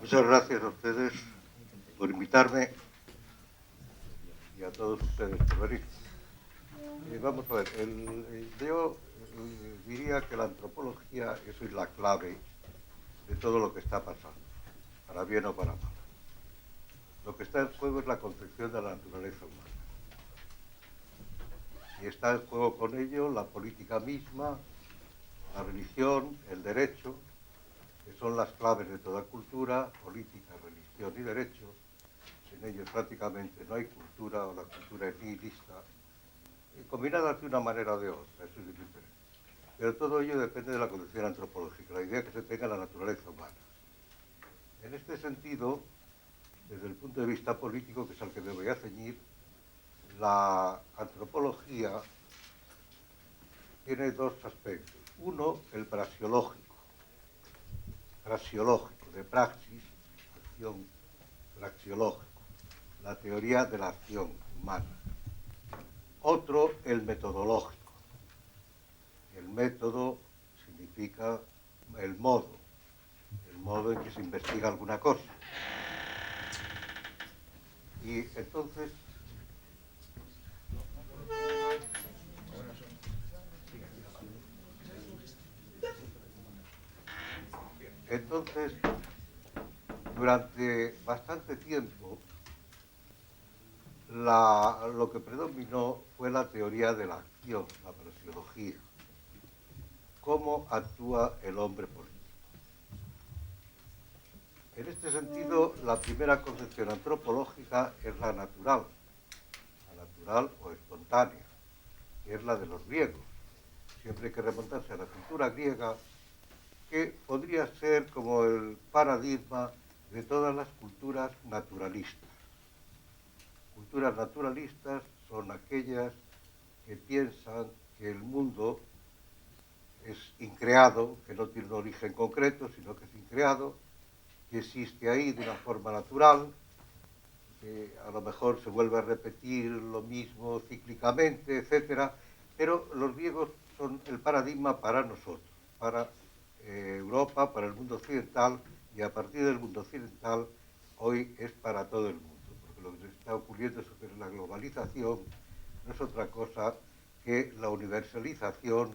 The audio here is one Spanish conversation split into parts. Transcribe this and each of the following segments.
Muchas gracias a ustedes por invitarme y a todos ustedes por venir. Vamos a ver, yo diría que la antropología es la clave de todo lo que está pasando, para bien o para mal. Lo que está en juego es la concepción de la naturaleza humana. Y está en juego con ello la política misma, la religión, el derecho, que son las claves de toda cultura, política, religión y derecho. Sin ellos prácticamente no hay cultura, o la cultura es nihilista, combinadas de una manera o de otra, eso es diferente. Pero todo ello depende de la concepción antropológica, la idea que se tenga de la naturaleza humana. En este sentido, desde el punto de vista político, que es al que me voy a ceñir, la antropología tiene dos aspectos. Uno, el praxiológico, de praxis, acción, praxiológico, la teoría de la acción humana. Otro, el metodológico. El método significa el modo en que se investiga alguna cosa. Y entonces, durante bastante tiempo, lo que predominó fue la teoría de la acción, la praxeología. Cómo actúa el hombre político. En este sentido, la primera concepción antropológica es la natural o espontánea, que es la de los griegos. Siempre hay que remontarse a la cultura griega, que podría ser como el paradigma de todas las culturas naturalistas. Culturas naturalistas son aquellas que piensan que el mundo es increado, que no tiene un origen concreto, sino que es increado, que existe ahí de una forma natural, que a lo mejor se vuelve a repetir lo mismo cíclicamente, etc. Pero los griegos son el paradigma para nosotros, para Europa, para el mundo occidental, y a partir del mundo occidental hoy es para todo el mundo, porque lo que está ocurriendo es que la globalización no es otra cosa que la universalización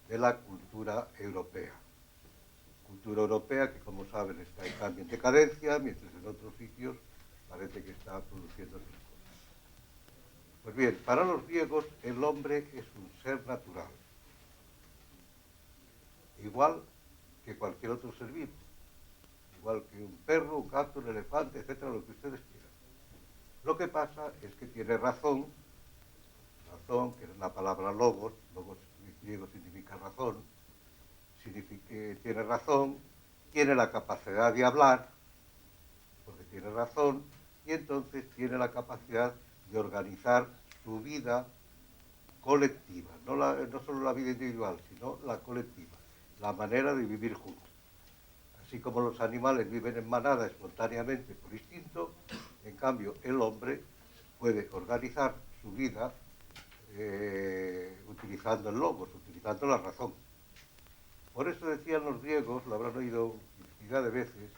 de la cultura europea. Cultura europea que, como saben, está en cambio en decadencia, mientras en otros sitios parece que está produciendo sus cosas. Pues bien, para los griegos el hombre es un ser natural, igual que cualquier otro ser vivo, igual que un perro, un gato, un elefante, etcétera, lo que ustedes quieran. Lo que pasa es que tiene razón, que es la palabra logos en griego significa razón, tiene razón, tiene la capacidad de hablar, porque tiene razón, y entonces tiene la capacidad de organizar su vida colectiva, no solo la vida individual, sino la colectiva, la manera de vivir juntos. Así como los animales viven en manada espontáneamente por instinto, en cambio el hombre puede organizar su vida utilizando el logos, utilizando la razón. Por eso decían los griegos, lo habrán oído infinidad de veces,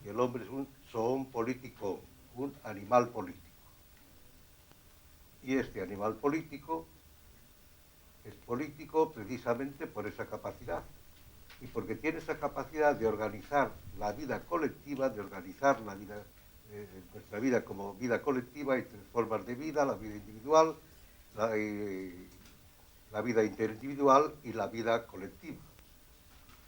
que el hombre es un zoon político, un animal político. Y este animal político es político precisamente por esa capacidad. Y porque tiene esa capacidad de organizar la vida colectiva, de organizar nuestra vida como vida colectiva y tres formas de vida, la vida individual, la vida interindividual y la vida colectiva.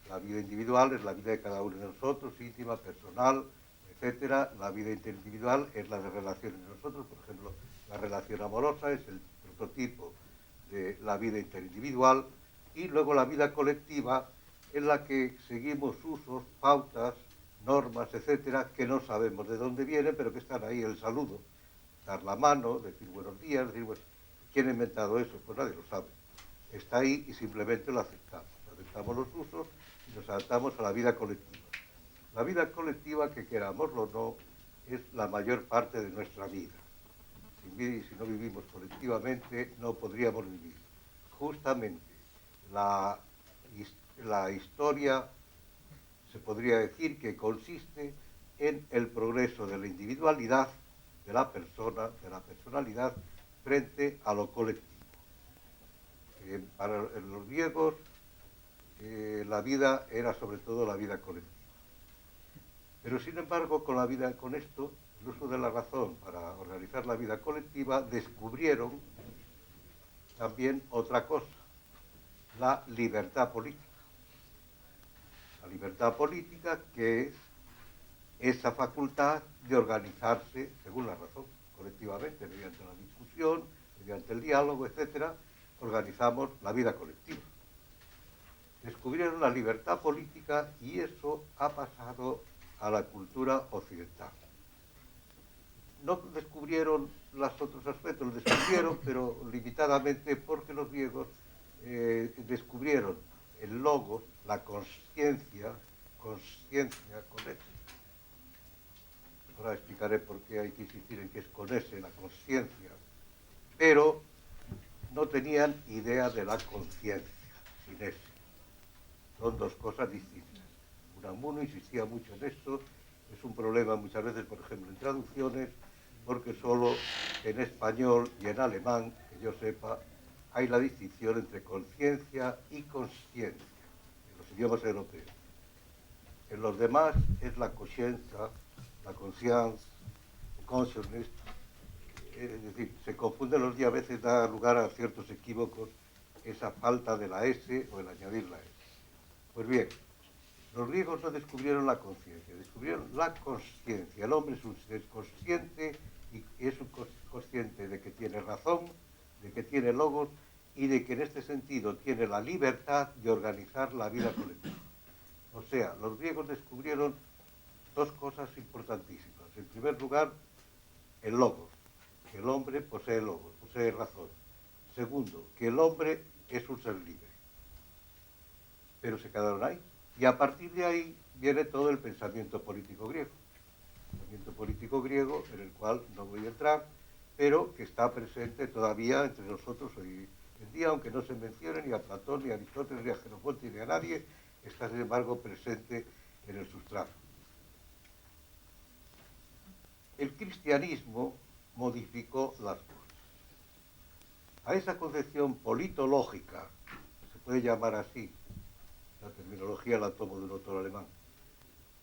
La vida individual es la vida de cada uno de nosotros, íntima, personal, etcétera. La vida interindividual es la de relaciones de nosotros, por ejemplo, la relación amorosa es el prototipo de la vida interindividual, y luego la vida colectiva en la que seguimos usos, pautas, normas, etcétera, que no sabemos de dónde vienen, pero que están ahí: el saludo, dar la mano, decir buenos días, decir, bueno, ¿quién ha inventado eso? Pues nadie lo sabe. Está ahí y simplemente lo aceptamos. Aceptamos los usos y nos adaptamos a la vida colectiva. La vida colectiva, que querámoslo o no, es la mayor parte de nuestra vida. Si no vivimos colectivamente, no podríamos vivir. Justamente la historia se podría decir que consiste en el progreso de la individualidad, de la persona, de la personalidad, frente a lo colectivo. Para los griegos, la vida era sobre todo la vida colectiva. Pero sin embargo, con esto, el uso de la razón para organizar la vida colectiva, descubrieron también otra cosa, la libertad política. La libertad política, que es esa facultad de organizarse según la razón, colectivamente, mediante la discusión, mediante el diálogo, etcétera, organizamos la vida colectiva. Descubrieron la libertad política y eso ha pasado a la cultura occidental. No descubrieron los otros aspectos, lo descubrieron, pero limitadamente, porque los griegos descubrieron el logos, la conciencia con S. Ahora explicaré por qué hay que insistir en que es con S, la conciencia, pero no tenían idea de la conciencia sin S. Son dos cosas distintas. Unamuno insistía mucho en esto, es un problema muchas veces, por ejemplo, en traducciones, porque solo en español y en alemán, que yo sepa, hay la distinción entre conciencia y consciencia, en los idiomas europeos. En los demás es la conciencia, la conscience, consciousness, es decir, se confunden los días, a veces da lugar a ciertos equívocos esa falta de la S o el añadir la S. Pues bien, los griegos no descubrieron la conciencia, descubrieron la consciencia. El hombre es un ser consciente y es un consciente de que tiene razón, de que tiene logos y de que en este sentido tiene la libertad de organizar la vida colectiva. O sea, los griegos descubrieron dos cosas importantísimas. En primer lugar, el logos, que el hombre posee logos, posee razón. Segundo, que el hombre es un ser libre. Pero se quedaron ahí. Y a partir de ahí viene todo el pensamiento político griego. El pensamiento político griego, en el cual no voy a entrar, pero que está presente todavía entre nosotros hoy en día, aunque no se mencione ni a Platón, ni a Aristóteles, ni a Jenofonte, ni a nadie, está sin embargo presente en el sustrato. El cristianismo modificó las cosas. A esa concepción politológica, se puede llamar así, la terminología la tomo de un autor alemán,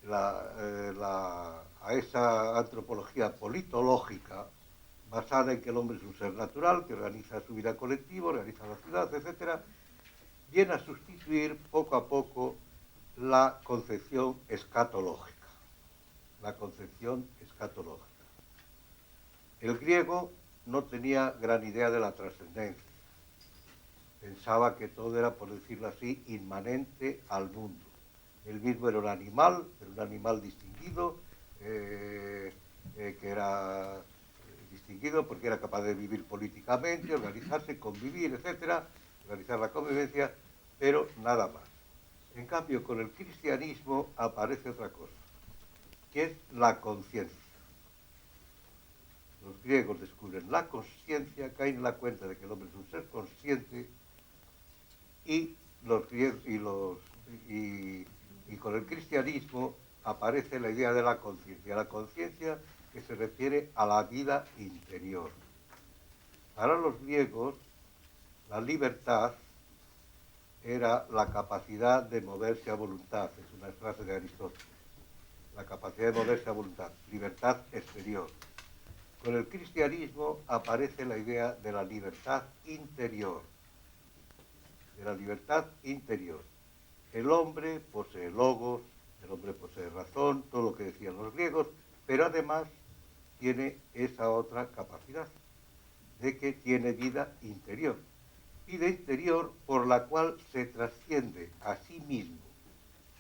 a esa antropología politológica basada en que el hombre es un ser natural, que organiza su vida colectiva, organiza la ciudad, etc., viene a sustituir poco a poco la concepción escatológica. La concepción escatológica. El griego no tenía gran idea de la trascendencia. Pensaba que todo era, por decirlo así, inmanente al mundo. Él mismo era un animal distinguido, que era distinguido porque era capaz de vivir políticamente, organizarse, convivir, etcétera, organizar la convivencia, pero nada más. En cambio, con el cristianismo aparece otra cosa, que es la conciencia. Los griegos descubren la conciencia, caen en la cuenta de que el hombre es un ser consciente, y con el cristianismo aparece la idea de la conciencia que se refiere a la vida interior. Para los griegos, la libertad era la capacidad de moverse a voluntad, es una frase de Aristóteles, la capacidad de moverse a voluntad, libertad exterior. Con el cristianismo aparece la idea de la libertad interior, El hombre posee logos, el hombre posee razón, todo lo que decían los griegos, pero además tiene esa otra capacidad, de que tiene vida interior por la cual se trasciende a sí mismo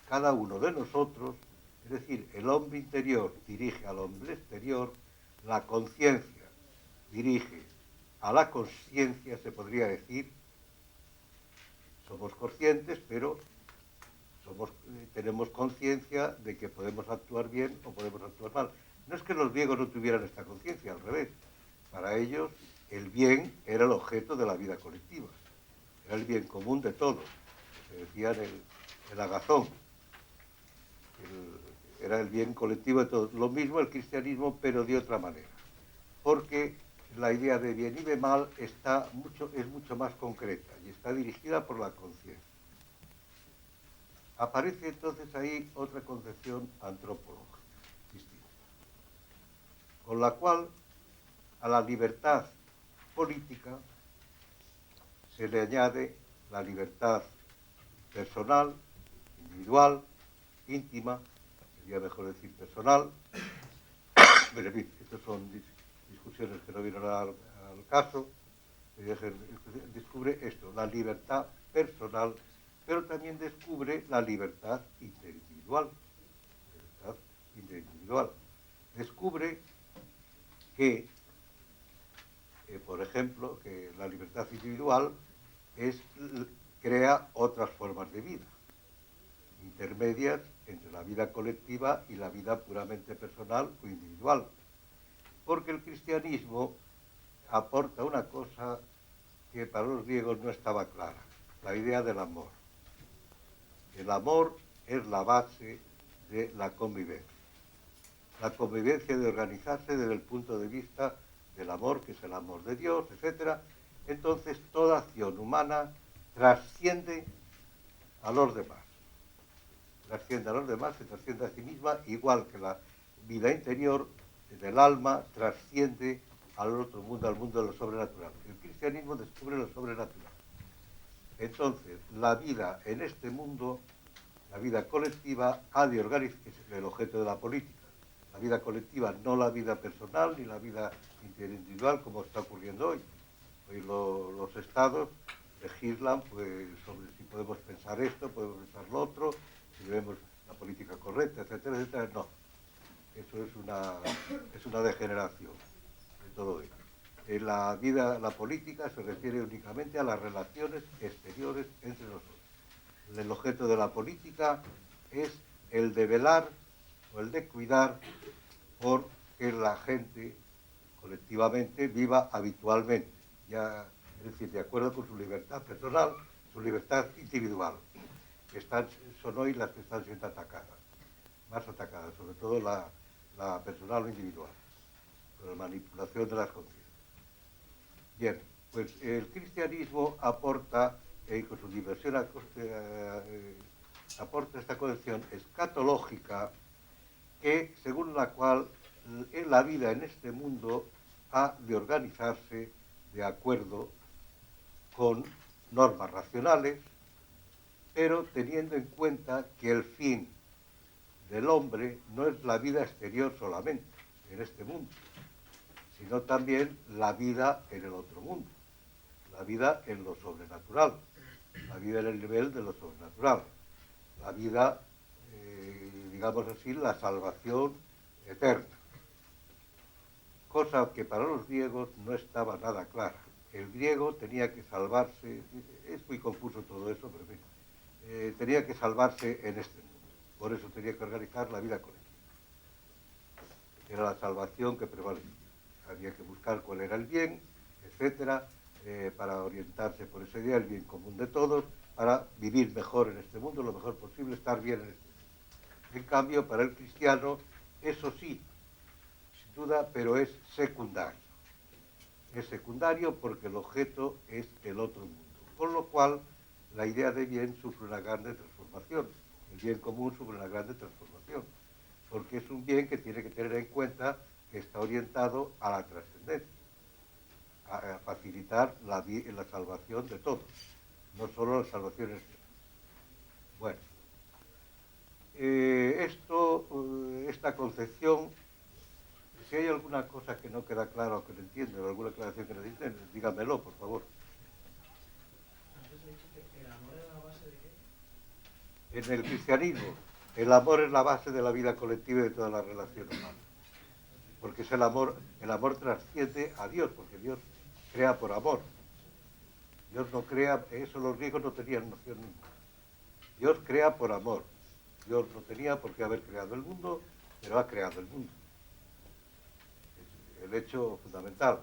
cada uno de nosotros, es decir, el hombre interior dirige al hombre exterior, la conciencia dirige a la consciencia, se podría decir. Somos conscientes, pero tenemos conciencia de que podemos actuar bien o podemos actuar mal. No es que los griegos no tuvieran esta conciencia, al revés. Para ellos, el bien era el objeto de la vida colectiva. Era el bien común de todos. Se decía en el agazón. era el bien colectivo de todos. Lo mismo el cristianismo, pero de otra manera, porque la idea de bien y de mal es mucho más concreta y está dirigida por la conciencia. Aparece entonces ahí otra concepción antropológica distinta, con la cual a la libertad política se le añade la libertad personal, individual, íntima, sería mejor decir personal, pero en fin, estas son discusiones que no vienen al caso. Descubre esto, la libertad personal, pero también descubre la libertad interindividual. Descubre que, por ejemplo, que la libertad individual crea otras formas de vida, intermedias entre la vida colectiva y la vida puramente personal o individual. Porque el cristianismo aporta una cosa que para los griegos no estaba clara, la idea del amor. El amor es la base de la convivencia. La convivencia de organizarse desde el punto de vista del amor, que es el amor de Dios, etc. Entonces toda acción humana trasciende a los demás. Trasciende a los demás, se trasciende a sí misma, igual que la vida interior del alma trasciende al otro mundo, al mundo de lo sobrenatural. El cristianismo descubre lo sobrenatural. Entonces, la vida en este mundo, la vida colectiva, ha de organizar, es el objeto de la política. La vida colectiva, no la vida personal ni la vida interindividual, como está ocurriendo hoy. Hoy los estados legislan pues, sobre si podemos pensar esto, podemos pensar lo otro, si vemos la política correcta, etcétera, etcétera. No, eso es una degeneración de todo ello. En la vida, la política se refiere únicamente a las relaciones exteriores entre nosotros. El objeto de la política es el de velar o el de cuidar por que la gente colectivamente viva habitualmente, ya, es decir, de acuerdo con su libertad personal, su libertad individual. Son hoy las que están siendo atacadas, más atacadas, sobre todo la personal o individual, por la manipulación de las conciencias. Bien, pues el cristianismo aporta, con su diversión, aporta esta concepción escatológica según la cual la vida en este mundo ha de organizarse de acuerdo con normas racionales, pero teniendo en cuenta que el fin del hombre no es la vida exterior solamente en este mundo, sino también la vida en el otro mundo, la vida en lo sobrenatural, la vida en el nivel de lo sobrenatural, la vida, digamos así, la salvación eterna. Cosa que para los griegos no estaba nada clara. El griego tenía que salvarse, es muy confuso todo eso, pero en fin, tenía que salvarse en este mundo. Por eso tenía que organizar la vida colectiva. Era la salvación que prevalecía. Había que buscar cuál era el bien, etcétera, para orientarse por ese día, el bien común de todos, para vivir mejor en este mundo, lo mejor posible, estar bien en este mundo. En cambio, para el cristiano, eso sí, sin duda, pero es secundario. Es secundario porque el objeto es el otro mundo. Con lo cual, la idea de bien sufre una grande transformación. El bien común sufre una grande transformación. Porque es un bien que tiene que tener en cuenta que está orientado a la trascendencia, a facilitar la salvación de todos, no solo la salvación externa. Bueno, esta concepción, si hay alguna cosa que no queda clara o que no entienden, o alguna aclaración que necesiten, díganmelo, por favor. Antes he dicho que el amor es la base de qué. En el cristianismo, el amor es la base de la vida colectiva y de toda la relación humana. Porque es el amor trasciende a Dios, porque Dios crea por amor. Dios no crea, eso los griegos no tenían noción nunca. Dios crea por amor. Dios no tenía por qué haber creado el mundo, pero ha creado el mundo. Es el hecho fundamental.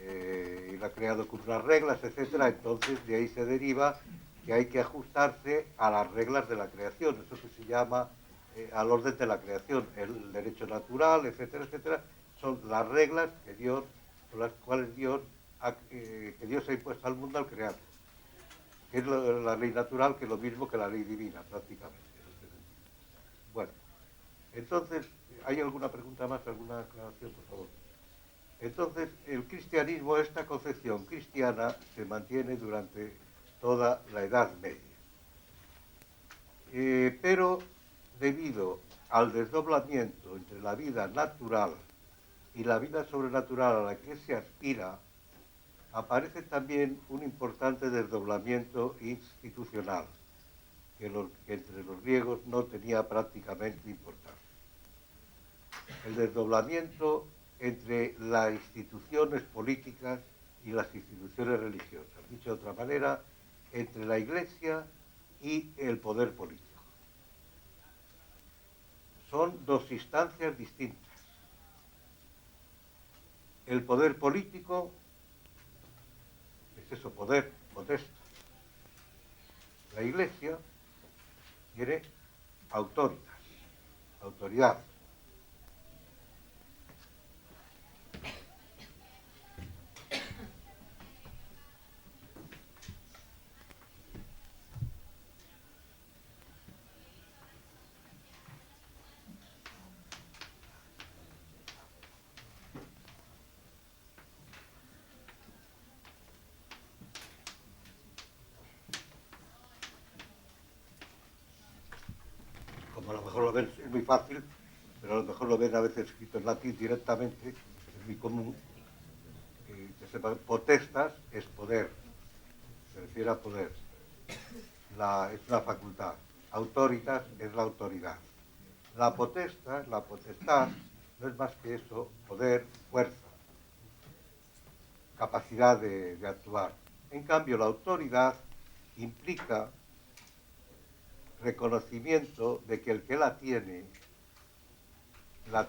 Y lo ha creado con unas reglas, etcétera. Entonces de ahí se deriva que hay que ajustarse a las reglas de la creación. Eso que se llama al orden de la creación. El derecho natural, etcétera, etcétera, son las reglas que Dios, por las cuales Dios ha impuesto al mundo al crear. Que es la ley natural, que es lo mismo que la ley divina, prácticamente. Bueno, entonces, ¿hay alguna pregunta más, alguna aclaración, por favor? Entonces, el cristianismo, esta concepción cristiana, se mantiene durante toda la Edad Media. Pero debido al desdoblamiento entre la vida natural y la vida sobrenatural a la que se aspira, aparece también un importante desdoblamiento institucional, que entre los griegos no tenía prácticamente importancia. El desdoblamiento entre las instituciones políticas y las instituciones religiosas. Dicho de otra manera, entre la Iglesia y el poder político. Son dos instancias distintas. El poder político es eso, poder, potestad. La Iglesia tiene autoritas, autoridad. Como a lo mejor lo ven, es muy fácil, pero a lo mejor lo ven a veces escrito en latín directamente, es muy común, que sepan, potestas es poder, se refiere a poder, es una facultad, autoritas es la autoridad. La potestad no es más que eso, poder, fuerza, capacidad de actuar. En cambio, la autoridad implica reconocimiento de que el que la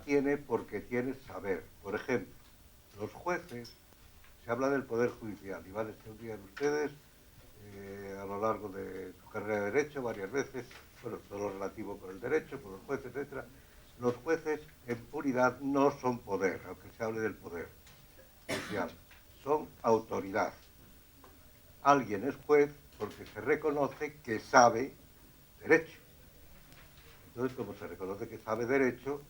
tiene porque tiene saber. Por ejemplo, los jueces, se habla del poder judicial y van a estudiar ustedes a lo largo de su carrera de derecho varias veces, bueno, todo lo relativo con el derecho, con los jueces, etc. Los jueces en puridad no son poder, aunque se hable del poder judicial, son autoridad. Alguien es juez porque se reconoce que sabe derecho. Entonces, como se reconoce que sabe derecho,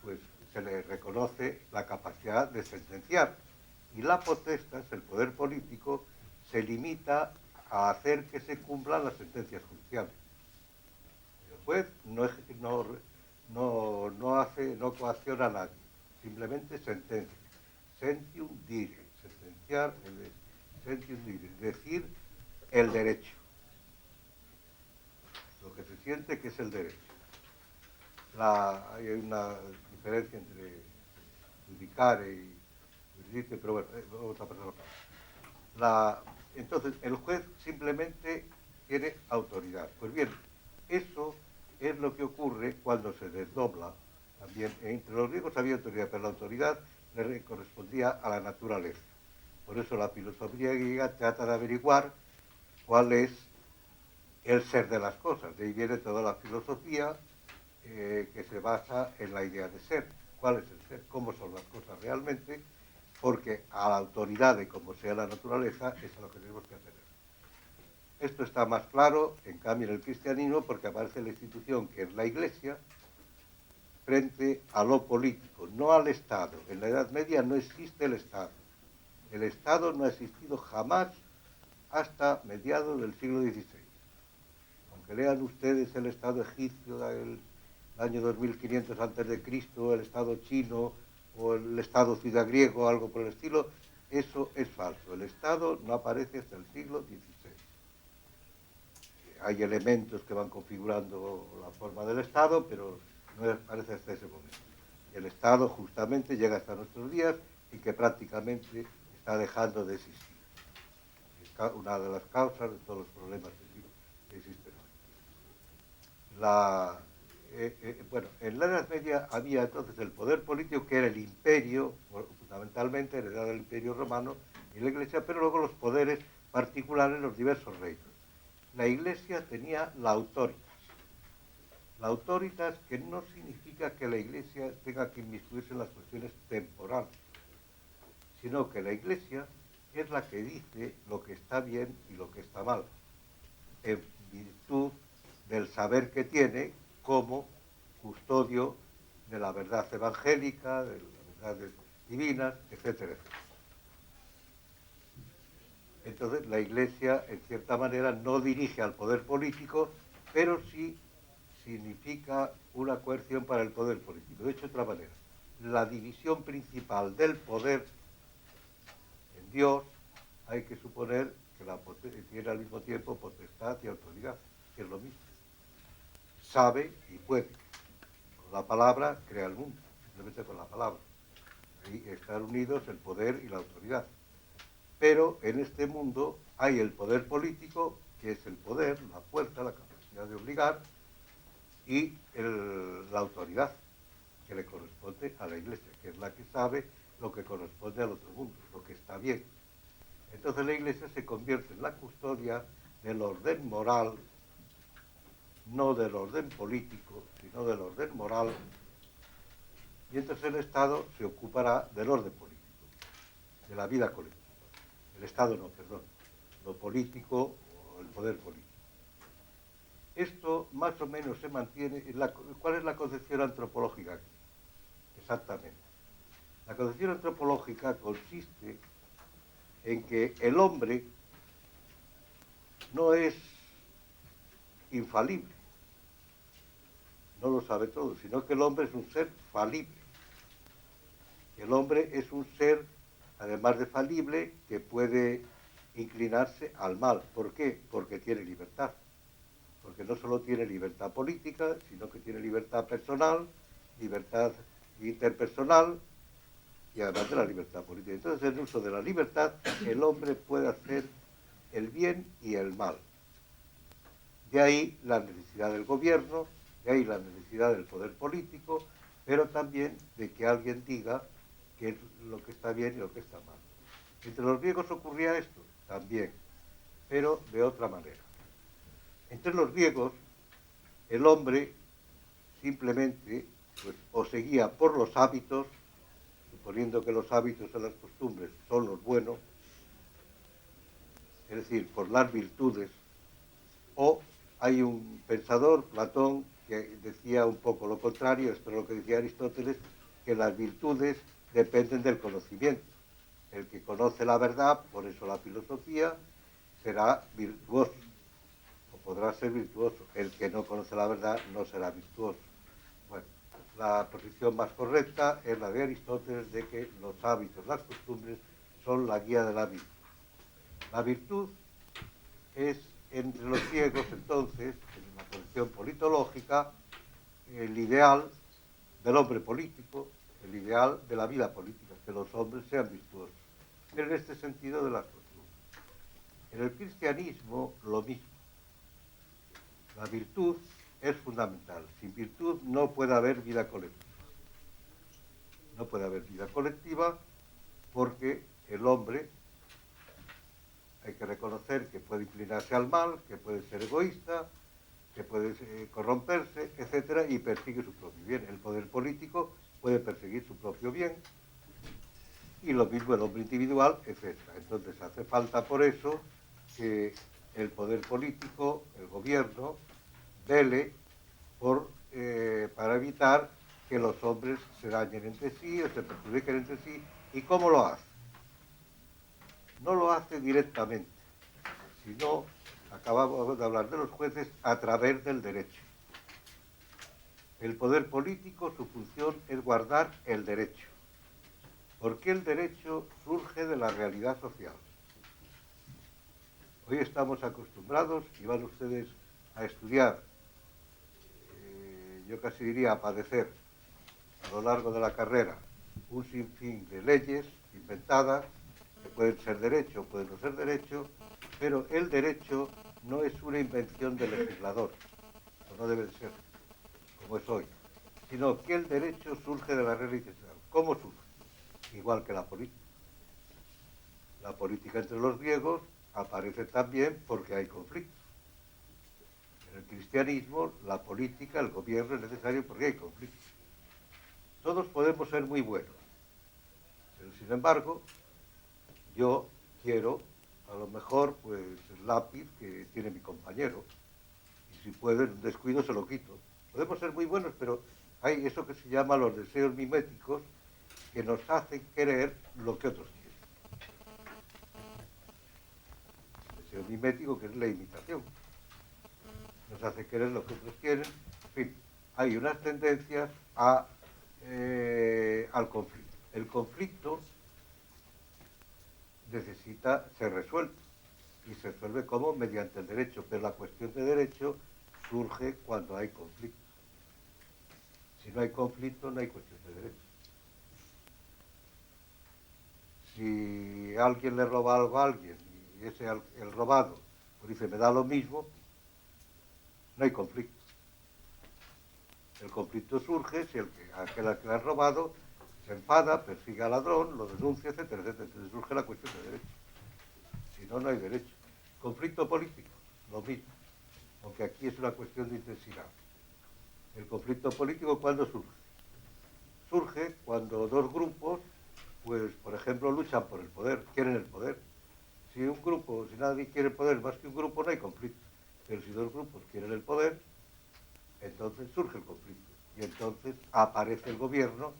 pues se le reconoce la capacidad de sentenciar. Y la potestad, el poder político, se limita a hacer que se cumplan las sentencias judiciales. El juez no coacciona a nadie, simplemente sentencia. Sentium dire, sentenciar, sentium dire, decir el derecho. Lo que se siente que es el derecho. Hay una diferencia entre judicare y jurisdicción, pero bueno, otra persona. Entonces, el juez simplemente tiene autoridad. Pues bien, eso es lo que ocurre cuando se desdobla. También entre los griegos había autoridad, pero la autoridad le correspondía a la naturaleza. Por eso la filosofía griega trata de averiguar cuál es el ser de las cosas. De ahí viene toda la filosofía que se basa en la idea de ser. ¿Cuál es el ser? ¿Cómo son las cosas realmente? Porque a la autoridad de cómo sea la naturaleza es a lo que tenemos que atender. Esto está más claro, en cambio, en el cristianismo, porque aparece la institución que es la Iglesia frente a lo político, no al Estado. En la Edad Media no existe el Estado. El Estado no ha existido jamás hasta mediados del siglo XVI. Aunque lean ustedes el Estado egipcio del año 2500 a.C., el Estado chino o el Estado ciudad griego o algo por el estilo, eso es falso. El Estado no aparece hasta el siglo XVI. Hay elementos que van configurando la forma del Estado, pero no aparece hasta ese momento. El Estado justamente llega hasta nuestros días y que prácticamente está dejando de existir. Es una de las causas de todos los problemas que existen hoy. Bueno, en la Edad Media había entonces el poder político, que era el imperio, fundamentalmente heredado del imperio romano y la Iglesia, pero luego los poderes particulares, los diversos reinos. La Iglesia tenía la autoritas. La autoritas, que no significa que la Iglesia tenga que inmiscuirse en las cuestiones temporales, sino que la Iglesia es la que dice lo que está bien y lo que está mal, en virtud del saber que tiene como custodio de la verdad evangélica, de las verdades divinas, etcétera, etcétera. Entonces la Iglesia, en cierta manera, no dirige al poder político, pero sí significa una coerción para el poder político. De hecho, de otra manera, la división principal del poder en Dios, hay que suponer que tiene al mismo tiempo potestad y autoridad, que es lo mismo. Sabe y puede. Con la palabra crea el mundo, simplemente con la palabra. Ahí están unidos el poder y la autoridad. Pero en este mundo hay el poder político, que es el poder, la fuerza, la capacidad de obligar, y la autoridad, que le corresponde a la Iglesia, que es la que sabe lo que corresponde al otro mundo, lo que está bien. Entonces la Iglesia se convierte en la custodia del orden moral, no del orden político, sino del orden moral, y entonces el Estado se ocupará del orden político, de la vida colectiva. El Estado no, perdón, lo político o el poder político. Esto más o menos se mantiene. ¿Cuál es la concepción antropológica aquí? Exactamente. La concepción antropológica consiste en que el hombre no es infalible, no lo sabe todo, sino que el hombre es un ser falible. El hombre es un ser, además de falible, que puede inclinarse al mal. ¿Por qué? Porque tiene libertad. Porque no solo tiene libertad política, sino que tiene libertad personal, libertad interpersonal y además de la libertad política. Entonces, en el uso de la libertad, el hombre puede hacer el bien y el mal. De ahí la necesidad del gobierno, de ahí la necesidad del poder político, pero también de que alguien diga qué es lo que está bien y lo que está mal. Entre los griegos ocurría esto también, pero de otra manera. Entre los griegos, el hombre simplemente pues, o seguía por los hábitos, suponiendo que los hábitos o las costumbres son los buenos, es decir, por las virtudes, o hay un pensador, Platón, que decía un poco lo contrario, esto es lo que decía Aristóteles, que las virtudes dependen del conocimiento. El que conoce la verdad, por eso la filosofía, será virtuoso, o podrá ser virtuoso. El que no conoce la verdad no será virtuoso. Bueno, la posición más correcta es la de Aristóteles, de que los hábitos, las costumbres, son la guía de la vida. La virtud es, entre los griegos, entonces, en la posición politológica, el ideal del hombre político, el ideal de la vida política, que los hombres sean virtuosos. Pero en este sentido de las costumbres. En el cristianismo, lo mismo. La virtud es fundamental. Sin virtud no puede haber vida colectiva. No puede haber vida colectiva porque el hombre, hay que reconocer que puede inclinarse al mal, que puede ser egoísta, que puede corromperse, etcétera, y persigue su propio bien. El poder político puede perseguir su propio bien, y lo mismo el hombre individual, etcétera. Entonces hace falta por eso que el poder político, el gobierno, vele para evitar que los hombres se dañen entre sí o se perjudiquen entre sí. ¿Y cómo lo hace? No lo hace directamente, sino, acabamos de hablar de los jueces, a través del derecho. El poder político, su función es guardar el derecho, porque el derecho surge de la realidad social. Hoy estamos acostumbrados, y van ustedes a estudiar, yo casi diría a padecer, a lo largo de la carrera, un sinfín de leyes inventadas, que pueden ser derecho, pueden no ser derecho, pero el derecho no es una invención del legislador, o no debe de ser, como es hoy, sino que el derecho surge de la realidad social. ¿Cómo surge? Igual que la política. La política entre los griegos aparece también porque hay conflictos. En el cristianismo, la política, el gobierno es necesario porque hay conflictos. Todos podemos ser muy buenos, pero sin embargo, yo quiero, a lo mejor, pues el lápiz que tiene mi compañero, y si puedo, en un descuido se lo quito. Podemos ser muy buenos, pero hay eso que se llama los deseos miméticos que nos hacen querer lo que otros quieren. El deseo mimético, que es la imitación, nos hace querer lo que otros quieren. En fin, hay unas tendencias al conflicto. El conflicto necesita ser resuelto y se resuelve como mediante el derecho, pero la cuestión de derecho surge cuando hay conflicto. Si no hay conflicto, no hay cuestión de derecho. Si alguien le roba algo a alguien y ese el robado pues dice me da lo mismo, no hay conflicto. El conflicto surge si aquel al que le ha robado se enfada, persigue al ladrón, lo denuncia, etcétera, etcétera. Entonces surge la cuestión de derecho. Si no, no hay derecho. Conflicto político, lo mismo. Aunque aquí es una cuestión de intensidad. El conflicto político, ¿cuándo surge? Surge cuando dos grupos, pues, por ejemplo, luchan por el poder, quieren el poder. Si un grupo, si nadie quiere el poder más que un grupo, no hay conflicto. Pero si dos grupos quieren el poder, entonces surge el conflicto. Y entonces aparece el gobierno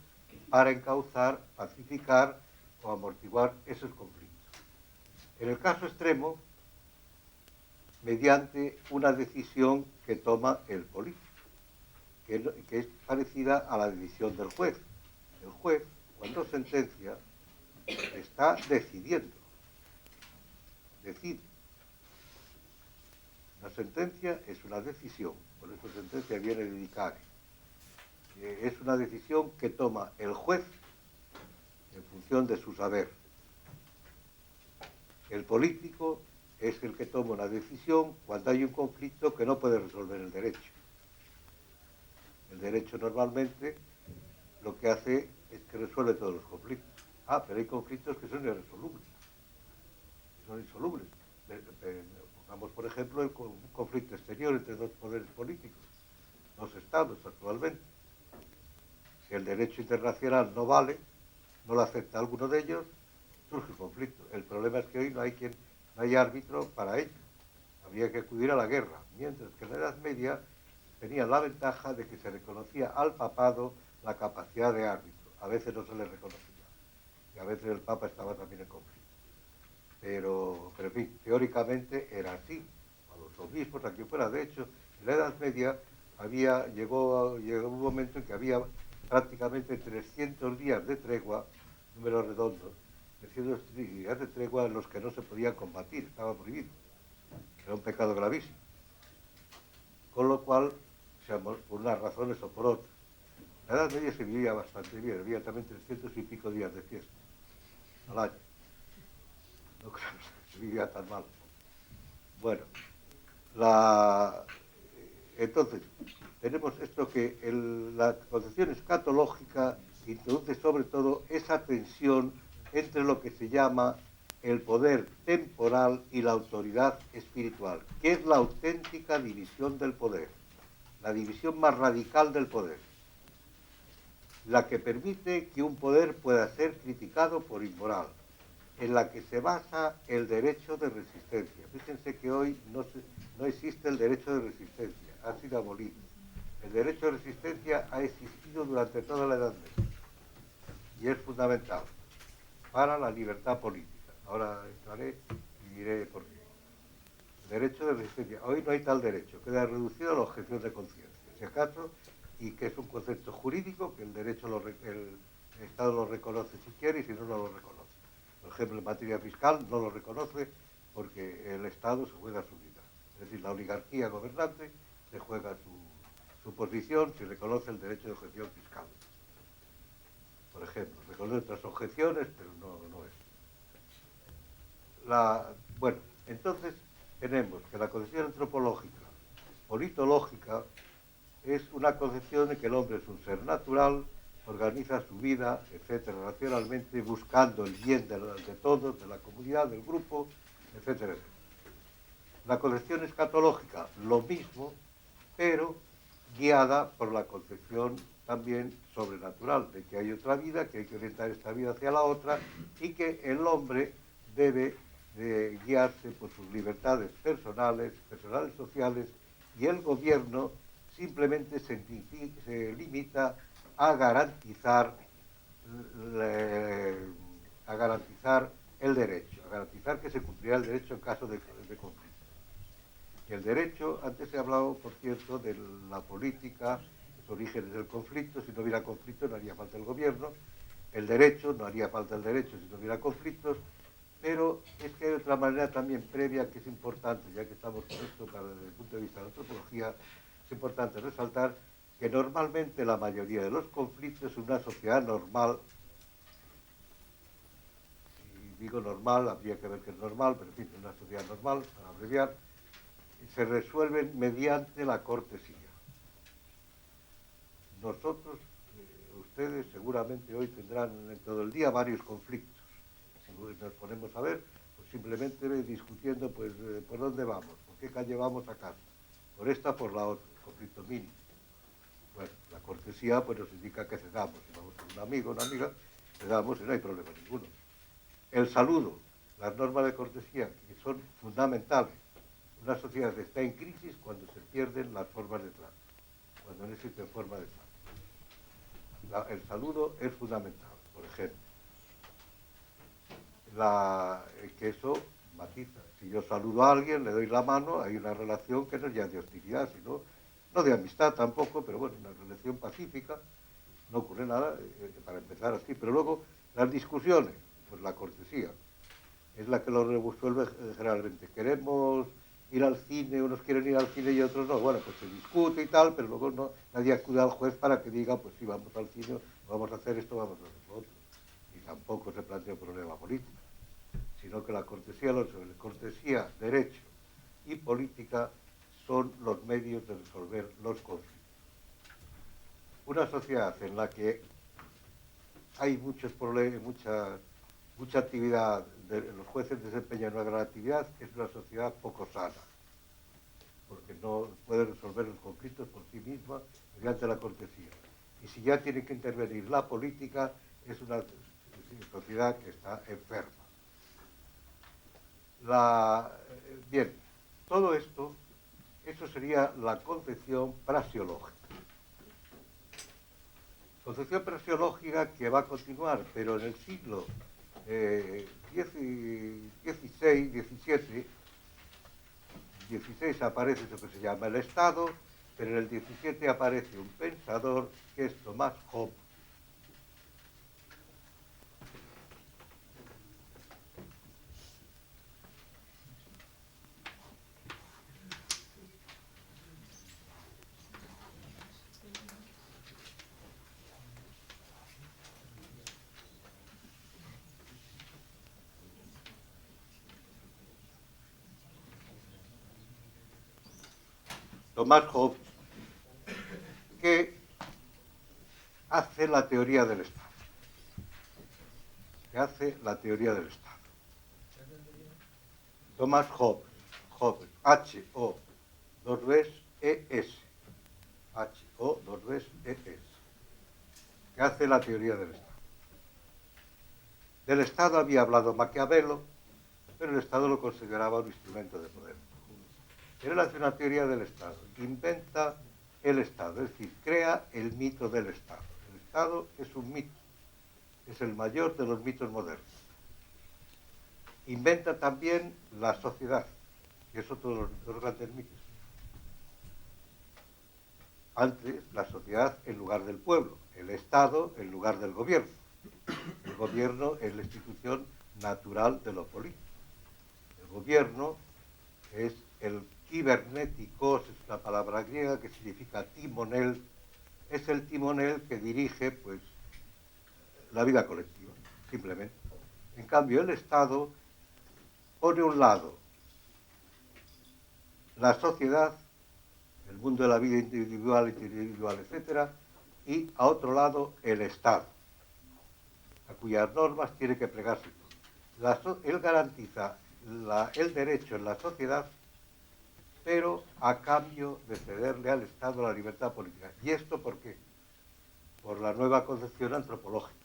para encauzar, pacificar o amortiguar esos conflictos. En el caso extremo, mediante una decisión que toma el político, que es parecida a la decisión del juez. El juez, cuando sentencia, está decidiendo. Decide. La sentencia es una decisión, por eso sentencia viene de dicare. Es una decisión que toma el juez en función de su saber. El político es el que toma una decisión cuando hay un conflicto que no puede resolver el derecho. El derecho normalmente lo que hace es que resuelve todos los conflictos. Pero hay conflictos que son irresolubles. Son insolubles. Pongamos, por ejemplo, un conflicto exterior entre dos poderes políticos, dos estados actualmente. Si el derecho internacional no vale, no lo acepta alguno de ellos, surge el conflicto. El problema es que hoy no hay árbitro para ello. Habría que acudir a la guerra, mientras que en la Edad Media tenía la ventaja de que se reconocía al papado la capacidad de árbitro. A veces no se le reconocía. Y a veces el Papa estaba también en conflicto. Pero en fin, teóricamente era así. A los obispos, aquí fuera. De hecho, en la Edad Media llegó un momento en que había prácticamente 300 días de tregua, números redondos, 300 días de tregua en los que no se podía combatir, estaba prohibido. Era un pecado gravísimo. Con lo cual, por unas razones o por otras, en la Edad Media se vivía bastante bien, había también 300 y pico días de fiesta al año. No creo que se vivía tan mal. Bueno, entonces, tenemos esto que la concepción escatológica introduce sobre todo esa tensión entre lo que se llama el poder temporal y la autoridad espiritual, que es la auténtica división del poder, la división más radical del poder, la que permite que un poder pueda ser criticado por inmoral, en la que se basa el derecho de resistencia. Fíjense que hoy no existe el derecho de resistencia, ha sido abolido. El derecho de resistencia ha existido durante toda la Edad Media y es fundamental para la libertad política. Ahora entraré y diré por qué. El derecho de resistencia. Hoy no hay tal derecho, queda reducido a la objeción de conciencia, si acaso, y que es un concepto jurídico que el Estado lo reconoce si quiere y si no, no lo reconoce. Por ejemplo, en materia fiscal no lo reconoce porque el Estado se juega su vida. Es decir, la oligarquía gobernante se juega su posición si reconoce el derecho de objeción fiscal. Por ejemplo, reconoce otras objeciones, pero no es. Bueno, entonces tenemos que la concepción antropológica, politológica, es una concepción de que el hombre es un ser natural, organiza su vida, etcétera, racionalmente, buscando el bien de todos, de la comunidad, del grupo, etcétera, etcétera. La concepción escatológica, lo mismo, pero guiada por la concepción también sobrenatural, de que hay otra vida, que hay que orientar esta vida hacia la otra, y que el hombre debe de guiarse por sus libertades personales, sociales, y el gobierno simplemente se limita a garantizar el derecho, a garantizar que se cumplirá el derecho en caso de conflicto. Y el derecho, antes he hablado, por cierto, de la política, los orígenes del conflicto. Si no hubiera conflicto no haría falta el gobierno. El derecho, no haría falta el derecho si no hubiera conflictos. Pero es que hay otra manera también previa que es importante, ya que estamos con esto desde el punto de vista de la antropología, es importante resaltar que normalmente la mayoría de los conflictos en una sociedad normal, si digo normal, habría que ver que es normal, pero en fin, en una sociedad normal, para abreviar, se resuelven mediante la cortesía. Nosotros, ustedes seguramente hoy tendrán en todo el día varios conflictos. Si nos ponemos a ver, pues simplemente discutiendo pues por dónde vamos, por qué calle vamos a casa, por esta, por la otra, conflicto mínimo. Bueno, la cortesía pues nos indica que cedamos. Si vamos con un amigo, una amiga, cedamos y no hay problema ninguno. El saludo, las normas de cortesía, que son fundamentales. Una sociedad está en crisis cuando se pierden las formas de trato, cuando no existen formas de trato. El saludo es fundamental, por ejemplo. Que eso matiza. Si yo saludo a alguien, le doy la mano, hay una relación que no es ya de hostilidad, sino, no de amistad tampoco, pero bueno, una relación pacífica, no ocurre nada, para empezar así. Pero luego, las discusiones, pues la cortesía, es la que lo resuelve generalmente. Queremos ir al cine, unos quieren ir al cine y otros no. Bueno, pues se discute y tal, pero luego no, nadie acude al juez para que diga, pues sí, vamos al cine, vamos a hacer esto, vamos a hacer lo otro. Y tampoco se plantea un problema político, sino que la cortesía, derecho y política son los medios de resolver los conflictos. Una sociedad en la que hay muchos problemas, mucha actividad, los jueces desempeñan una gran actividad, es una sociedad poco sana, porque no puede resolver los conflictos por sí misma mediante la cortesía. Y si ya tiene que intervenir la política, es una sociedad que está enferma. Bien, todo esto, eso sería la concepción praxeológica. Concepción praxeológica que va a continuar, pero en el siglo XVI aparece eso que se llama el Estado, pero en el XVII aparece un pensador que es Thomas Hobbes. Thomas Hobbes, que hace la teoría del Estado. Thomas Hobbes, H-O-2-E-S, que hace la teoría del Estado. Del Estado había hablado Maquiavelo, pero el Estado lo consideraba un instrumento de poder. Él hace una teoría del Estado, inventa el Estado, es decir, crea el mito del Estado. El Estado es un mito, es el mayor de los mitos modernos. Inventa también la sociedad, que es otro de los grandes mitos. Antes, la sociedad en lugar del pueblo, el Estado en lugar del gobierno. El gobierno es la institución natural de lo político. El gobierno es el kibernéticos, es una palabra griega que significa timonel, es el timonel que dirige pues la vida colectiva, simplemente. En cambio, el Estado pone a un lado la sociedad, el mundo de la vida individual, etc., y a otro lado el Estado, a cuyas normas tiene que plegarse todo. Él garantiza el derecho en la sociedad pero a cambio de cederle al Estado la libertad política. ¿Y esto por qué? Por la nueva concepción antropológica.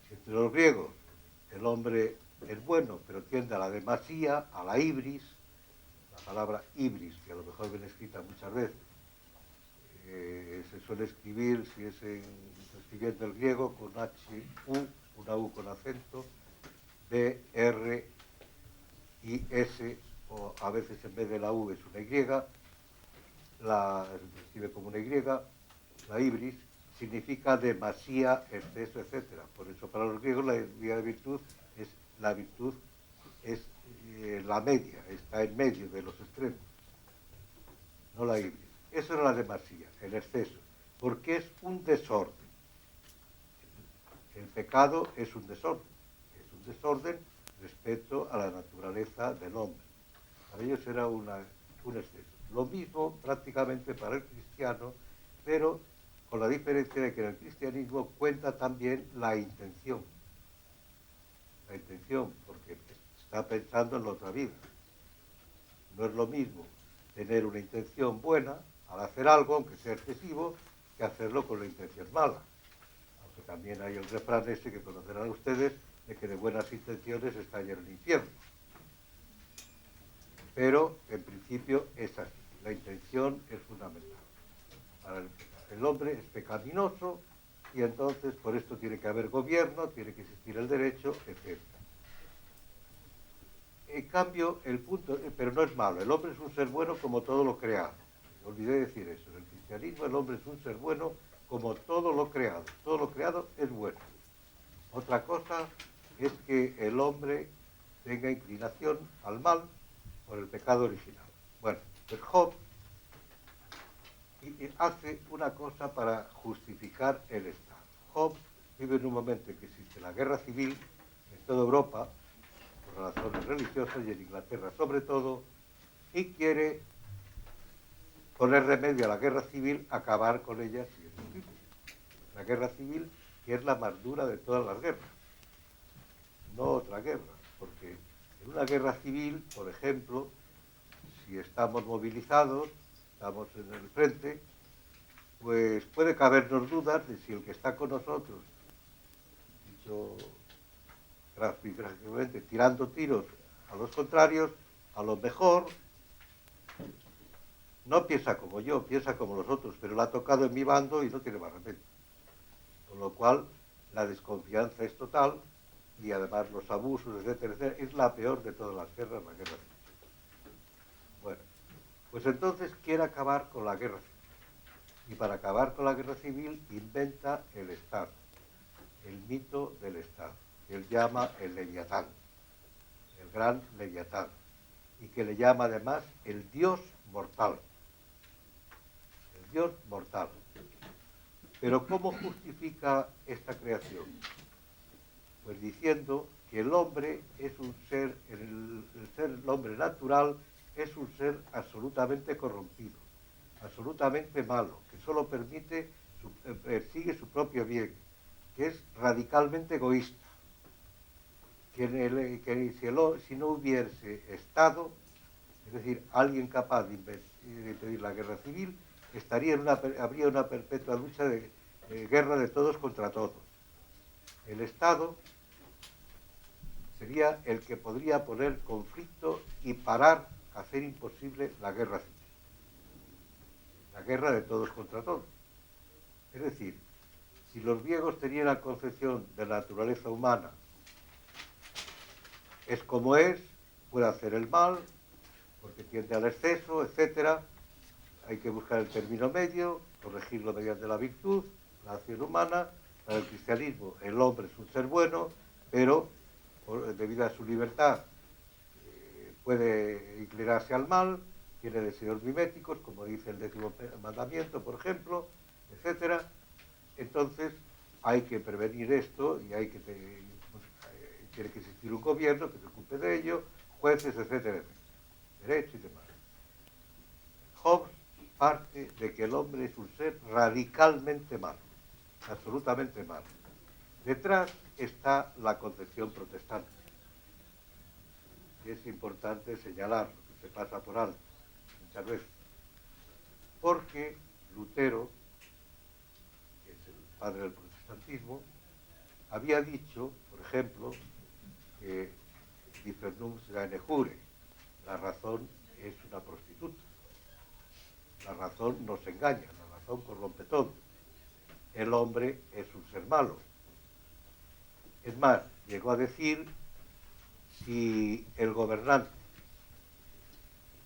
Si entre los griegos el hombre es bueno, pero tiende a la demasía, a la ibris, la palabra ibris, que a lo mejor viene escrita muchas veces, se suele escribir, si es escribiendo el griego, con H-U, una U con acento, B, R, I, S, o a veces en vez de la U es una Y, se escribe como una Y, la ibris, significa demasía, exceso, etc. Por eso para los griegos la idea de virtud es la media, está en medio de los extremos, no la ibris. Eso era la demasía, el exceso, porque es un desorden. El pecado es un desorden respecto a la naturaleza del hombre. Para ellos era un exceso. Lo mismo prácticamente para el cristiano, pero con la diferencia de que en el cristianismo cuenta también la intención. La intención, porque está pensando en la otra vida. No es lo mismo tener una intención buena al hacer algo, aunque sea excesivo, que hacerlo con la intención mala. Aunque también hay el refrán ese que conocerán ustedes, de que de buenas intenciones está lleno el infierno. Pero, en principio, es así. La intención es fundamental. Para el hombre es pecaminoso y entonces por esto tiene que haber gobierno, tiene que existir el derecho, etc. En cambio, pero no es malo, el hombre es un ser bueno como todo lo creado. Olvidé decir eso, en el cristianismo el hombre es un ser bueno como todo lo creado es bueno. Otra cosa es que el hombre tenga inclinación al mal por el pecado original. Bueno, pues Job hace una cosa para justificar el Estado. Job vive en un momento en que existe la guerra civil en toda Europa, por razones religiosas, y en Inglaterra sobre todo, y quiere poner remedio a la guerra civil, acabar con ella si es posible. La guerra civil, que es la más dura de todas las guerras, no otra guerra, porque en una guerra civil, por ejemplo, si estamos movilizados, estamos en el frente, pues puede cabernos dudas de si el que está con nosotros, dicho gráficamente, tirando tiros a los contrarios, a lo mejor no piensa como yo, piensa como los otros, pero lo ha tocado en mi bando y no tiene más remedio. Con lo cual, la desconfianza es total y además los abusos, etcétera, etcétera, es la peor de todas las guerras, la guerra civil. Bueno, pues entonces quiere acabar con la guerra civil. Y para acabar con la guerra civil inventa el Estado, el mito del Estado, que él llama el Leviatán, el gran Leviatán, y que le llama además el Dios mortal. El Dios mortal. Pero ¿cómo justifica esta creación? Pues diciendo que el hombre es un ser, el hombre natural es un ser absolutamente corrompido, absolutamente malo, que solo persigue su propio bien, que es radicalmente egoísta, que si no hubiese Estado, es decir, alguien capaz de impedir la guerra civil, habría una perpetua lucha de guerra de todos contra todos. El Estado sería el que podría poner conflicto y hacer imposible la guerra civil. La guerra de todos contra todos. Es decir, si los griegos tenían la concepción de la naturaleza humana, es como es, puede hacer el mal, porque tiende al exceso, etc. Hay que buscar el término medio, corregirlo mediante la virtud, la acción humana. Para el cristianismo, el hombre es un ser bueno, pero debido a su libertad puede inclinarse al mal, tiene deseos miméticos, como dice el 10º mandamiento, por ejemplo, etc. Entonces hay que prevenir esto y tiene que existir un gobierno que se ocupe de ello, jueces, etcétera, derecho y demás. Hobbes parte de que el hombre es un ser radicalmente malo, absolutamente malo. Detrás está la concepción protestante. Y es importante señalarlo. se pasa por alto muchas veces. Porque Lutero, que es el padre del protestantismo, había dicho, por ejemplo, que Differnum sine jure, la razón es una prostituta. La razón nos engaña, la razón corrompe todo. El hombre es un ser malo. Es más, llegó a decir, si el gobernante,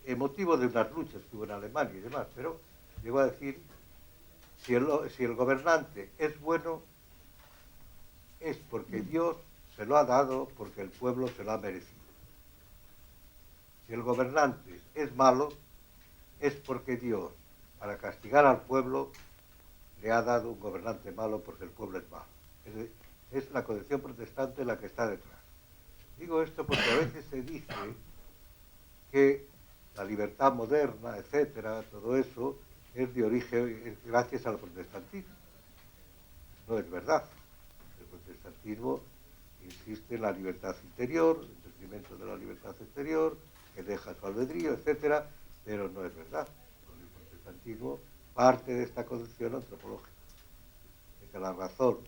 en motivo de unas luchas que hubo en Alemania y demás, pero llegó a decir, si el gobernante es bueno, es porque Dios se lo ha dado, porque el pueblo se lo ha merecido. Si el gobernante es malo, es porque Dios, para castigar al pueblo, le ha dado un gobernante malo porque el pueblo es malo. Es la concepción protestante la que está detrás. Digo esto porque a veces se dice que la libertad moderna, etcétera, todo eso es de origen gracias al protestantismo. No es verdad. El protestantismo insiste en la libertad interior, en el crecimiento de la libertad exterior, que deja su albedrío, etcétera, pero no es verdad. Porque el protestantismo parte de esta concepción antropológica, de que la razón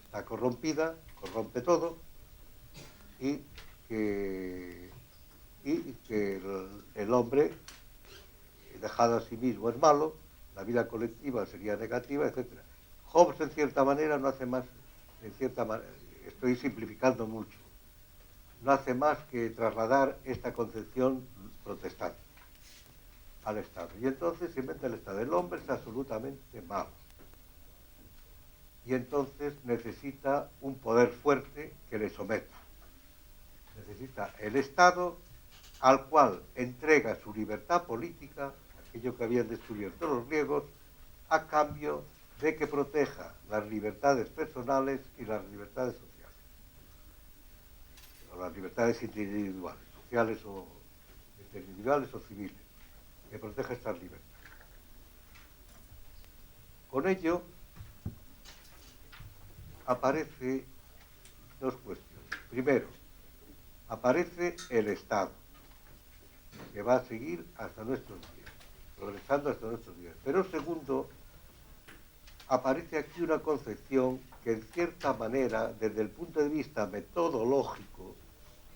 está corrompida, corrompe todo, y que el hombre, dejado a sí mismo, es malo, la vida colectiva sería negativa, etc. Hobbes, en cierta manera, no hace más, estoy simplificando mucho, no hace más que trasladar esta concepción protestante al Estado. Y entonces se inventa el Estado. El hombre es absolutamente malo. Y entonces necesita un poder fuerte que le someta. Necesita el Estado al cual entrega su libertad política, aquello que habían descubierto los griegos, a cambio de que proteja las libertades personales y las libertades sociales, o las libertades individuales, sociales o individuales o civiles, que proteja estas libertades. Con ello aparece dos cuestiones. Primero, aparece el Estado, que va a seguir hasta nuestros días, progresando hasta nuestros días. Pero segundo, aparece aquí una concepción que en cierta manera, desde el punto de vista metodológico,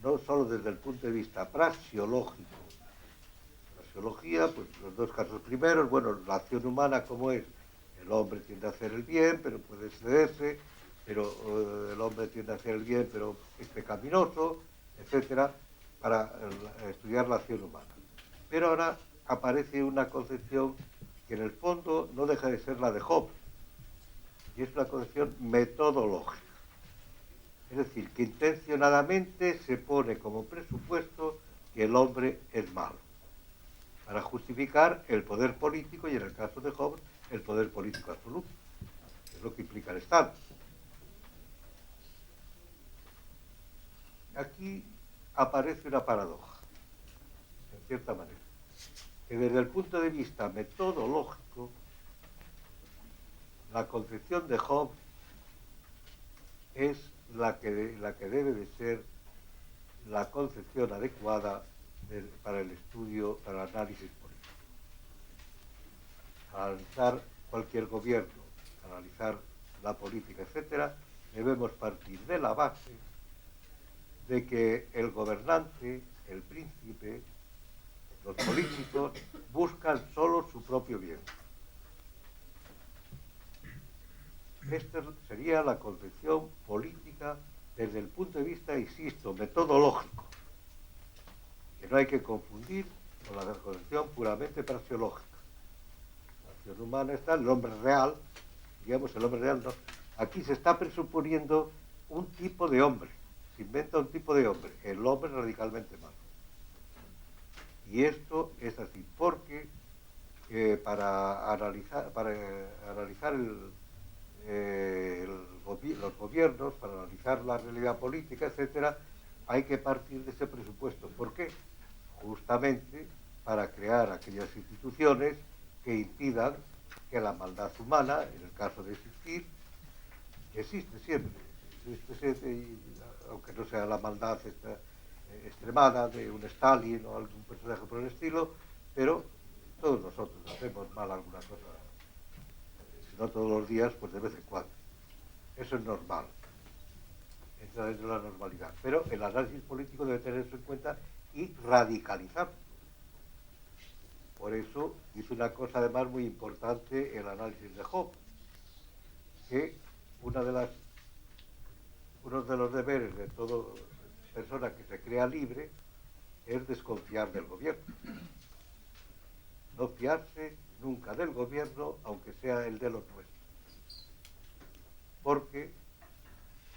no solo desde el punto de vista praxeológico, praxeología, pues los dos casos primeros, bueno, la acción humana como es, el hombre tiende a hacer el bien, pero puede excederse, pero el hombre tiende a hacer el bien, pero es pecaminoso, etcétera, para estudiar la acción humana. Pero ahora aparece una concepción que en el fondo no deja de ser la de Hobbes, y es una concepción metodológica. Es decir, que intencionadamente se pone como presupuesto que el hombre es malo, para justificar el poder político y, en el caso de Hobbes, el poder político absoluto, que es lo que implica el Estado. Aquí aparece una paradoja, en cierta manera, que desde el punto de vista metodológico, la concepción de Hobbes es la que debe de ser la concepción adecuada para el estudio, para el análisis político. Al analizar cualquier gobierno, analizar la política, etcétera, debemos partir de la base de que el gobernante, el príncipe, los políticos buscan solo su propio bien. Esta sería la concepción política desde el punto de vista, insisto, metodológico, que no hay que confundir con la concepción puramente praxeológica. La acción humana está, el hombre real, digamos, el hombre real no. Aquí se está presuponiendo un tipo de hombre, se inventa un tipo de hombre, el hombre radicalmente malo. Y esto es así, porque para analizar los gobiernos, para analizar la realidad política, etcétera, hay que partir de ese presupuesto. ¿Por qué? Justamente para crear aquellas instituciones que impidan que la maldad humana, en el caso de existir, que existe siempre, aunque no sea la maldad esta extremada de un Stalin o algún personaje por el estilo, pero todos nosotros hacemos mal alguna cosa, si no todos los días, pues de vez en cuando. Eso es normal, entra dentro de la normalidad, pero el análisis político debe tener eso en cuenta y radicalizar. Por eso hizo una cosa además muy importante el análisis de Job, que uno de los deberes de toda persona que se crea libre es desconfiar del gobierno. No fiarse nunca del gobierno, aunque sea el de los nuestros. Porque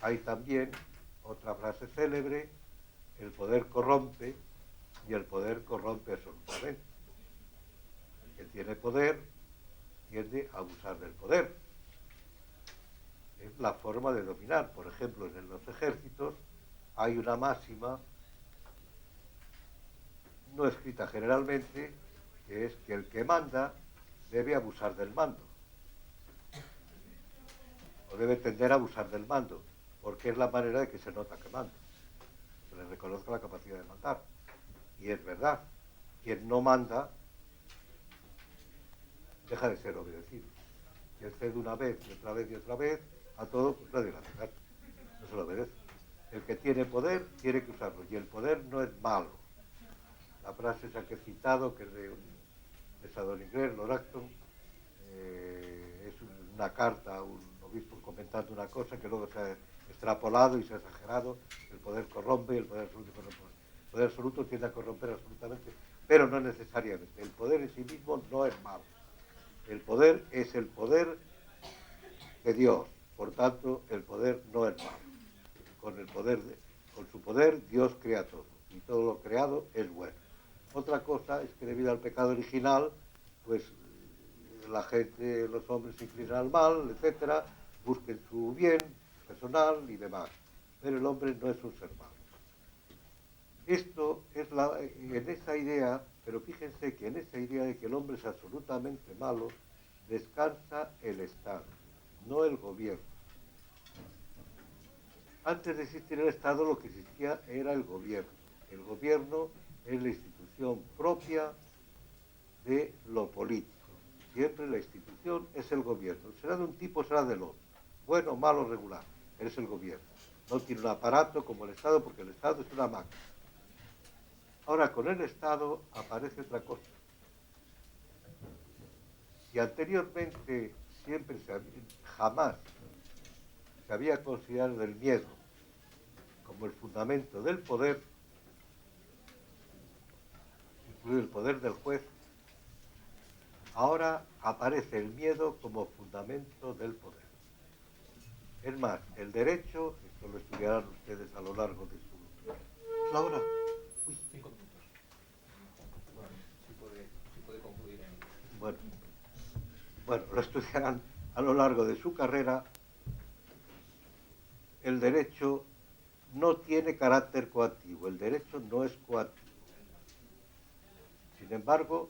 hay también otra frase célebre: el poder corrompe y el poder corrompe absolutamente. El que tiene poder tiende a abusar del poder. Es la forma de dominar. Por ejemplo, en los ejércitos hay una máxima, no escrita generalmente, que es que el que manda debe abusar del mando, o debe tender a abusar del mando, porque es la manera de que se nota que manda, se le reconozca la capacidad de mandar. Y es verdad, quien no manda deja de ser obedecido. Quien cede una vez y otra vez y otra vez a todo, pues nadie le hace caso, no se lo obedece. El que tiene poder tiene que usarlo, y el poder no es malo. La frase esa que he citado, que es de Sadon Inglés, Lord Acton, es una carta a un obispo comentando una cosa que luego se ha extrapolado y se ha exagerado. El poder corrompe y el poder absoluto corrompe. El poder absoluto tiende a corromper absolutamente, pero no necesariamente. El poder en sí mismo no es malo. El poder es el poder de Dios, por tanto el poder no es malo. Con su poder Dios crea todo, y todo lo creado es bueno. Otra cosa es que debido al pecado original, pues la gente, los hombres se inclinan al mal, etcétera, busquen su bien personal y demás. Pero el hombre no es un ser malo. Esto es en esa idea, pero fíjense que en esa idea de que el hombre es absolutamente malo, descansa el Estado, no el gobierno. Antes de existir el Estado, lo que existía era el gobierno. El gobierno es la institución propia de lo político. Siempre la institución es el gobierno. Será de un tipo, será del otro. Bueno, malo, regular. Es el gobierno. No tiene un aparato como el Estado, porque el Estado es una máquina. Ahora, con el Estado aparece otra cosa. Si anteriormente jamás se había considerado el miedo como el fundamento del poder, incluido el poder del juez, ahora aparece el miedo como fundamento del poder. Es más, el derecho, esto lo estudiarán ustedes a lo largo de su... ¿Es la hora? Uy. 5 minutos. Bueno, si puede concluir en... Bueno, lo estudiarán a lo largo de su carrera. El derecho no tiene carácter coactivo, el derecho no es coactivo. Sin embargo,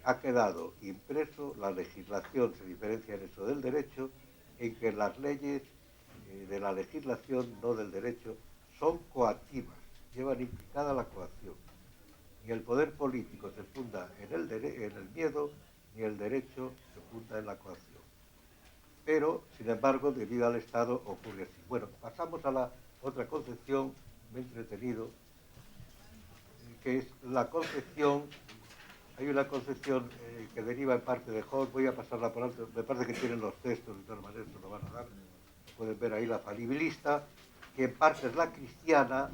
ha quedado impreso, la legislación se diferencia en eso del derecho, en que las leyes de la legislación, no del derecho, son coactivas, llevan implicada la coacción. Ni el poder político se funda en el miedo, ni el derecho se funda en la coacción. Pero, sin embargo, debido al Estado ocurre así. Bueno, pasamos a la otra concepción, me he entretenido, que es la concepción. Hay una concepción que deriva en parte de Hobbes, voy a pasarla por alto, me parece que tienen los textos, de todas maneras se lo van a dar, pueden ver ahí la falibilista, que en parte es la cristiana,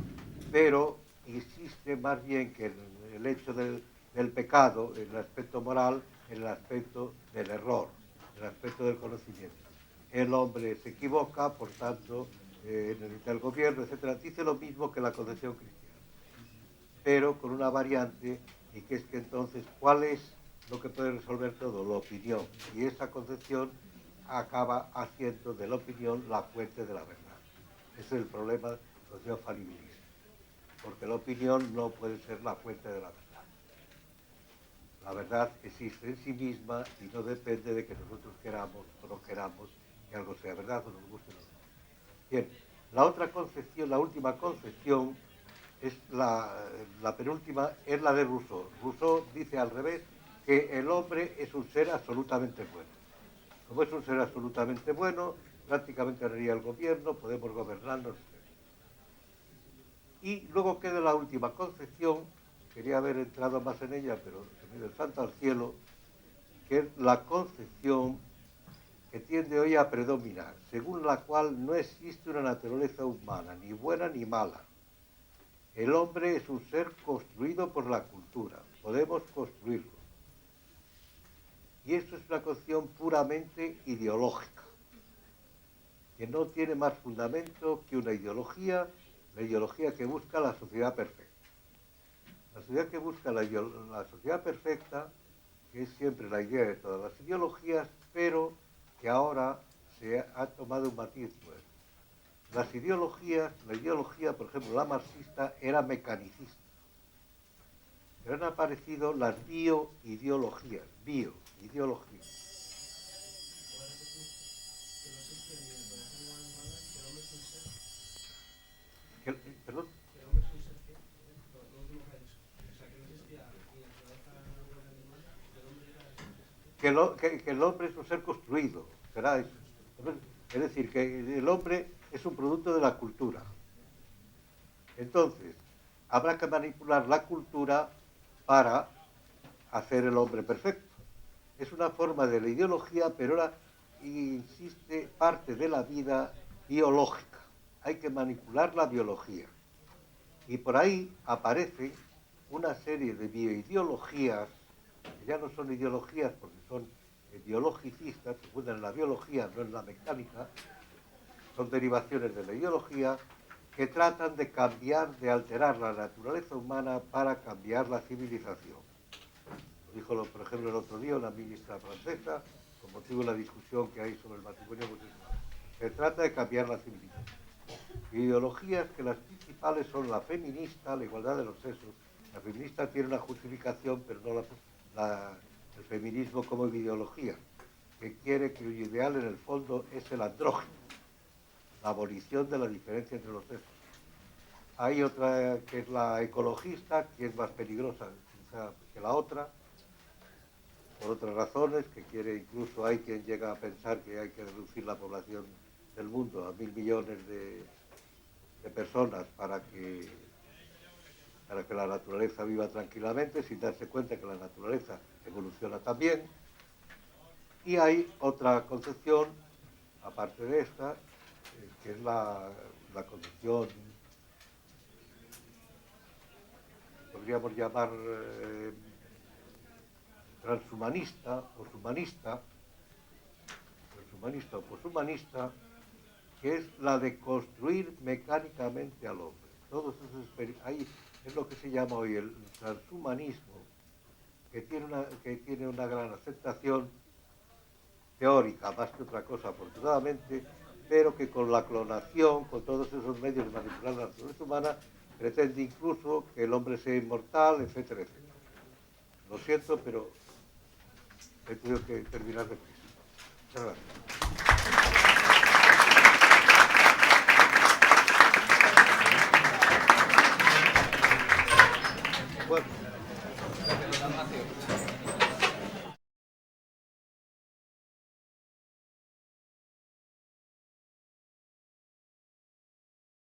pero insiste más bien que en el hecho del pecado, en el aspecto moral, en el aspecto del error, en el aspecto del conocimiento. El hombre se equivoca, por tanto, necesita el gobierno, etc. Dice lo mismo que la concepción cristiana, pero con una variante, y que es que entonces, ¿cuál es lo que puede resolver todo? La opinión. Y esa concepción acaba haciendo de la opinión la fuente de la verdad. Ese es el problema de la concepción falibilista, porque la opinión no puede ser la fuente de la verdad. La verdad existe en sí misma y no depende de que nosotros queramos o no queramos que algo sea verdad o nos guste o no. Bien, la otra concepción, la última concepción, es la penúltima, es la de Rousseau. Rousseau dice al revés que el hombre es un ser absolutamente bueno. Como es un ser absolutamente bueno, prácticamente haría el gobierno, podemos gobernarnos. Y luego queda la última concepción, quería haber entrado más en ella, pero se me dio el santo al cielo, que es la concepción que tiende hoy a predominar, según la cual no existe una naturaleza humana, ni buena ni mala. El hombre es un ser construido por la cultura, podemos construirlo. Y esto es una concepción puramente ideológica, que no tiene más fundamento que una ideología, la ideología que busca la sociedad perfecta. La sociedad que busca la sociedad perfecta, que es siempre la idea de todas las ideologías, pero que ahora se ha tomado un matiz nuevo. La ideología, por ejemplo, la marxista, era mecanicista. Pero han aparecido las bioideologías. Perdón. Que el hombre es un ser que, lo último que ha dicho, o sea, que no existía ni naturaleza buena ni mala, que el hombre era Que el hombre es un ser construido, será eso. Es decir, que el hombre es un producto de la cultura. Entonces, habrá que manipular la cultura para hacer el hombre perfecto. Es una forma de la ideología, pero ahora insiste parte de la vida biológica. Hay que manipular la biología. Y por ahí aparece una serie de bioideologías, que ya no son ideologías porque son biologicistas, se fundan en la biología, no en la mecánica, son derivaciones de la ideología, que tratan de cambiar, de alterar la naturaleza humana para cambiar la civilización. Lo dijo, por ejemplo, el otro día una ministra francesa, con motivo de la discusión que hay sobre el matrimonio homosexual. Se trata de cambiar la civilización. Ideologías que las principales son la feminista, la igualdad de los sexos. La feminista tiene una justificación, pero no el feminismo como ideología, que quiere que el ideal en el fondo es el andrógeno, la abolición de la diferencia entre los sexos. Hay otra que es la ecologista, que es más peligrosa quizá que la otra, por otras razones, que quiere, incluso hay quien llega a pensar que hay que reducir la población del mundo a 1.000 millones de personas para que la naturaleza viva tranquilamente, sin darse cuenta que la naturaleza evoluciona también. Y hay otra concepción, aparte de esta, que es la concepción, podríamos llamar transhumanista, poshumanista o poshumanista, que es la de construir mecánicamente al hombre. Todos esos ahí es lo que se llama hoy el transhumanismo, que tiene una gran aceptación teórica, más que otra cosa, afortunadamente, pero que con la clonación, con todos esos medios de manipular la naturaleza humana, pretende incluso que el hombre sea inmortal, etcétera, etcétera. Lo siento, pero he tenido que terminar de prisa. Muchas gracias.